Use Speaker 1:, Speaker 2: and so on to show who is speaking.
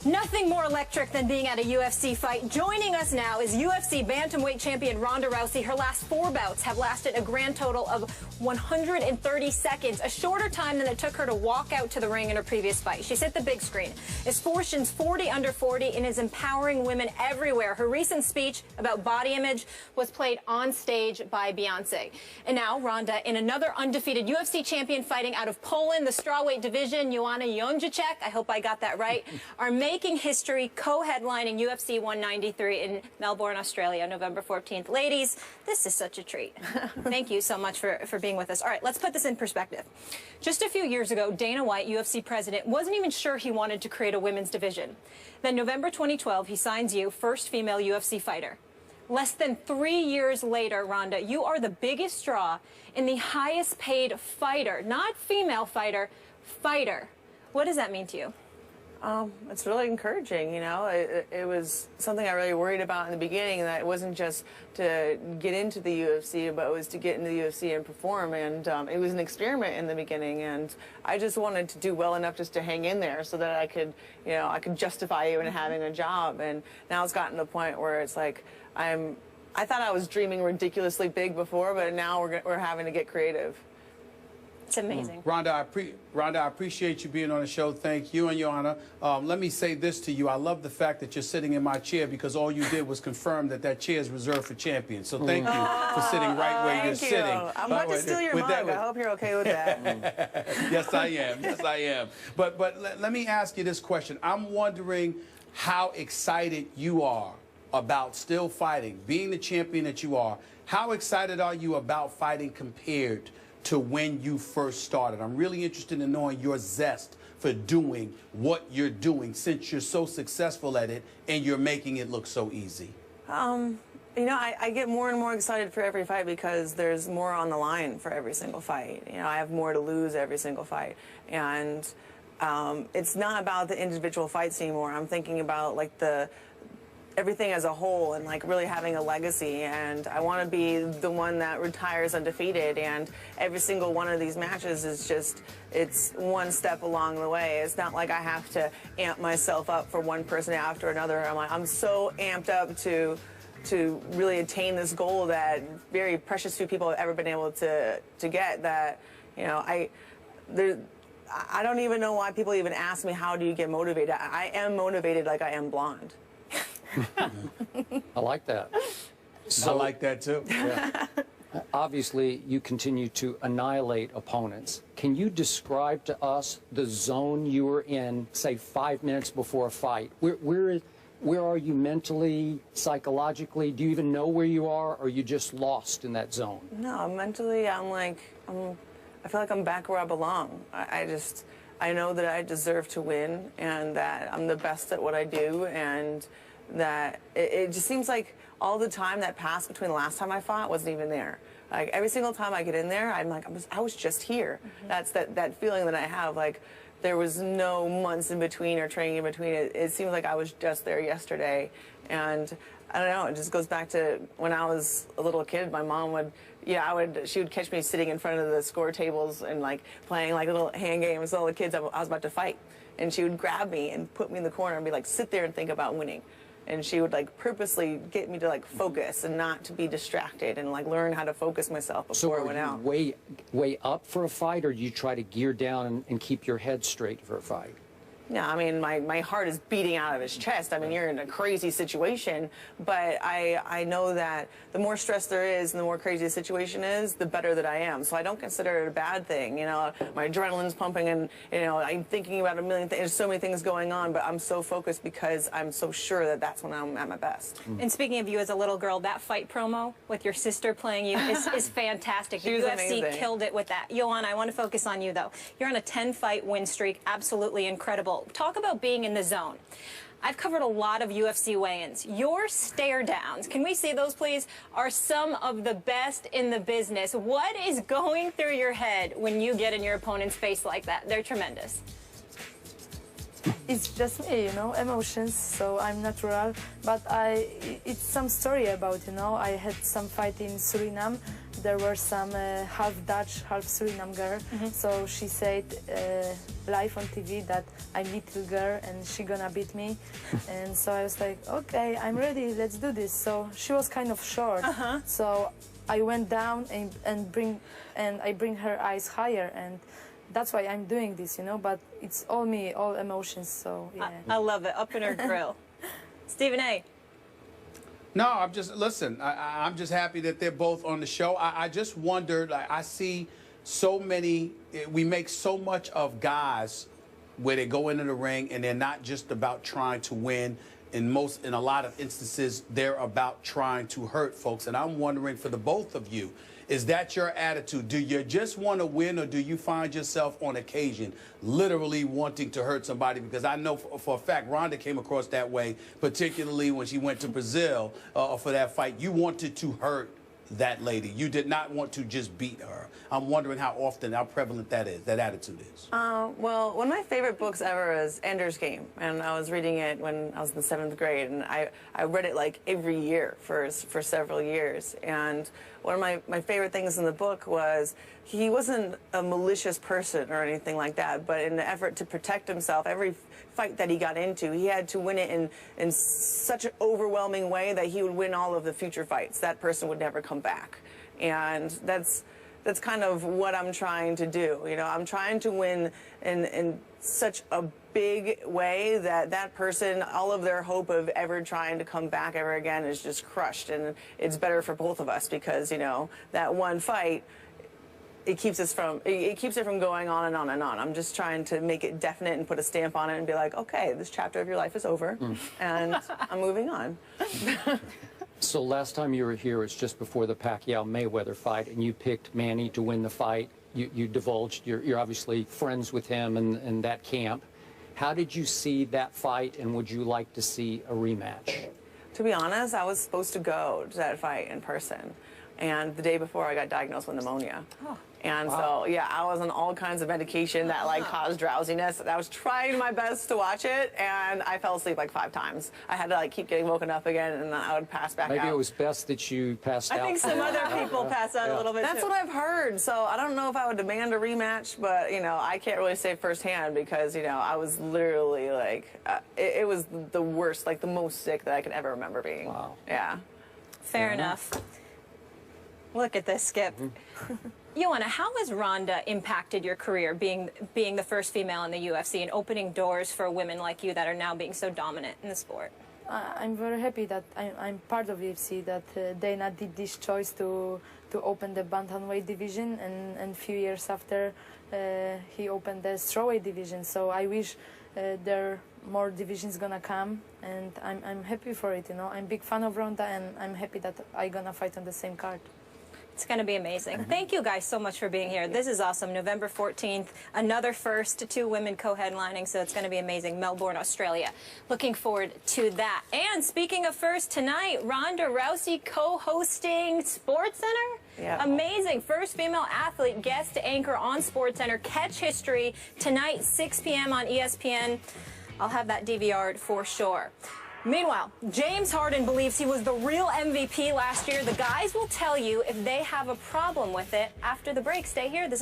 Speaker 1: Nothing more electric than being at a UFC fight. Joining us now is UFC bantamweight champion Ronda Rousey. Her last 4 bouts have lasted a grand total of 130 seconds, a shorter time than it took her to walk out to the ring in her previous fight. She's hit the big screen, is Fortune's 40 under 40, and is empowering women everywhere. Her recent speech about body image was played on stage by Beyonce. And now Ronda, in another undefeated UFC champion fighting out of Poland, the strawweight division, Joanna Jedrzejc, I hope I got that right, are making history, co-headlining UFC 193 in Melbourne, Australia, November 14th. Ladies, this is such a treat. Thank you so much for being with us. All right, let's put this in perspective. Just a few years ago, Dana White, UFC president, wasn't even sure he wanted to create a women's division. Then November 2012, he signs you, first female UFC fighter. Less than 3 years later, Ronda, you are the biggest draw in the highest paid fighter, not female fighter, fighter. What does that mean to you?
Speaker 2: It's really encouraging, you know. It was something I really worried about in the beginning, that it wasn't just to get into the UFC, but it was to get into the UFC and perform. And it was an experiment in the beginning, and I just wanted to do well enough just to hang in there so that I could, you know, I could justify even having a job. And now it's gotten to the point where it's like I thought I was dreaming ridiculously big before, but now we're having to get creative.
Speaker 1: It's amazing.
Speaker 3: Ronda, I appreciate you being on the show. Thank you and Joanna. Let me say this to you. I love the fact that you're sitting in my chair, because all you did was confirm that that chair is reserved for champions. So thank you for sitting right where you're sitting.
Speaker 2: I'm about to steal your mug. I hope you're okay with that.
Speaker 3: Yes, I am. Yes, I am. But let me ask you this question. I'm wondering how excited you are about still fighting, being the champion that you are. How excited are you about fighting compared to when you first started? I'm really interested in knowing your zest for doing what you're doing, since you're so successful at it and you're making it look so easy.
Speaker 2: You know, I get more and more excited for every fight, because there's more on the line for every single fight. You know, I have more to lose every single fight. And it's not about the individual fights anymore. I'm thinking about, like, everything as a whole, and like really having a legacy. And I want to be the one that retires undefeated, and every single one of these matches is just, it's one step along the way. It's not like I have to amp myself up for one person after another. I'm so amped up to really attain this goal that very precious few people have ever been able to get, that, you know, I don't even know why people even ask me, how do you get motivated? I am motivated like I am blonde.
Speaker 4: I like that.
Speaker 3: I like that too.
Speaker 4: Yeah. Obviously, you continue to annihilate opponents. Can you describe to us the zone you were in, say, 5 minutes before a fight? Where are you mentally, psychologically? Do you even know where you are, or are you just lost in that zone?
Speaker 2: No, mentally, I feel like I'm back where I belong. I know that I deserve to win, and that I'm the best at what I do, and that it just seems like all the time that passed between the last time I fought wasn't even there. Like, every single time I get in there, I'm like, I was just here. Mm-hmm. That's that feeling that I have, like there was no months in between or training in between. It seems like I was just there yesterday. And I don't know, it just goes back to when I was a little kid. My mom would, she would catch me sitting in front of the score tables and like playing like little hand games with all the kids I was about to fight. And she would grab me and put me in the corner and be like, sit there and think about winning. And she would like purposely get me to like focus and not to be distracted, and like learn how to focus myself before I went out.
Speaker 4: So are you way up for a fight, or do you try to gear down and keep your head straight for a fight?
Speaker 2: Yeah, I mean, my heart is beating out of his chest. I mean, you're in a crazy situation, but I know that the more stress there is and the more crazy the situation is, the better that I am. So I don't consider it a bad thing. You know, my adrenaline's pumping, and, you know, I'm thinking about a million things. There's so many things going on, but I'm so focused because I'm so sure that that's when I'm at my best.
Speaker 1: And speaking of you as a little girl, that fight promo with your sister playing you is fantastic. The UFC
Speaker 2: amazing.
Speaker 1: Killed it with that. Joanna, I want to focus on you, though. You're on a 10-fight win streak. Absolutely incredible. Talk about being in the zone. I've covered a lot of UFC weigh-ins. Your stare downs, can we see those please, are some of the best in the business. What is going through your head when you get in your opponent's face like that? They're tremendous.
Speaker 5: It's just me, you know, emotions, so I'm natural, but it's some story about, you know, I had some fight in Suriname. There were some half Dutch, half Suriname girl, so she said live on TV that I'm little girl and she gonna beat me. And so I was like, okay, I'm ready, let's do this. So she was kind of short. So I went down and I bring her eyes higher, and that's why I'm doing this, you know, but it's all me, all emotions, so yeah.
Speaker 1: I love it, up in her grill. Stephen A.
Speaker 3: No, I'm just, listen, I'm just happy that they're both on the show. I just wondered, like, I see so many, we make so much of guys where they go into the ring and they're not just about trying to win. In a lot of instances, they're about trying to hurt folks. And I'm wondering, for the both of you, is that your attitude? Do you just want to win, or do you find yourself on occasion literally wanting to hurt somebody? Because I know for a fact Ronda came across that way, particularly when she went to Brazil for that fight. You wanted to hurt that lady. You did not want to just beat her. I'm wondering how often, how prevalent that is, that attitude is.
Speaker 2: Well, one of my favorite books ever is Ender's Game, and I was reading it when I was in the 7th grade, and I read it like every year for several years. And one of my favorite things in the book was he wasn't a malicious person or anything like that, but in the effort to protect himself, every fight that he got into, he had to win it in such an overwhelming way that he would win all of the future fights. That person would never come back. And that's kind of what I'm trying to do. You know, I'm trying to win in such a big way that person, all of their hope of ever trying to come back ever again is just crushed. And it's better for both of us because, you know, that one fight, it keeps it from going on and on and on. I'm just trying to make it definite and put a stamp on it and be like, okay, this chapter of your life is over, and I'm moving on.
Speaker 4: So last time you were here, it's just before the Pacquiao-Mayweather fight, and you picked Manny to win the fight. You divulged you're obviously friends with him and that camp. How did you see that fight, and would you like to see a rematch?
Speaker 2: To be honest, I was supposed to go to that fight in person. And the day before, I got diagnosed with pneumonia.
Speaker 1: Oh.
Speaker 2: And so, yeah, I was on all kinds of medication that, like, caused drowsiness. And I was trying my best to watch it, and I fell asleep, like, 5 times. I had to, like, keep getting woken up again, and then I would pass back out.
Speaker 4: Maybe it was best that you passed out.
Speaker 1: I think some other people pass out a little bit,
Speaker 2: That's
Speaker 1: too.
Speaker 2: what I've heard. So I don't know if I would demand a rematch, but, you know, I can't really say firsthand because, you know, I was literally, like, it was the worst, like, the most sick that I could ever remember being.
Speaker 4: Wow.
Speaker 2: Yeah.
Speaker 1: Fair enough. Look at this, Skip. Joanna, how has Ronda impacted your career, being the first female in the UFC and opening doors for women like you that are now being so dominant in the sport?
Speaker 5: I'm very happy that I'm part of UFC, that Dana did this choice to open the bantamweight division, and a few years after he opened the strawweight division. So I wish there more divisions gonna come, and I'm happy for it. You know, I'm a big fan of Ronda, and I'm happy that I gonna fight on the same card.
Speaker 1: It's going to be amazing. Thank you guys so much for being here. This is awesome. November 14th, another first, 2 women co-headlining, so it's going to be amazing. Melbourne, Australia. Looking forward to that. And speaking of first, tonight, Ronda Rousey co-hosting SportsCenter.
Speaker 2: Yeah.
Speaker 1: Amazing. First female athlete guest anchor on SportsCenter. Catch history tonight, 6 p.m. on ESPN. I'll have that DVR'd for sure. Meanwhile, James Harden believes he was the real MVP last year. The guys will tell you if they have a problem with it after the break. Stay here. This is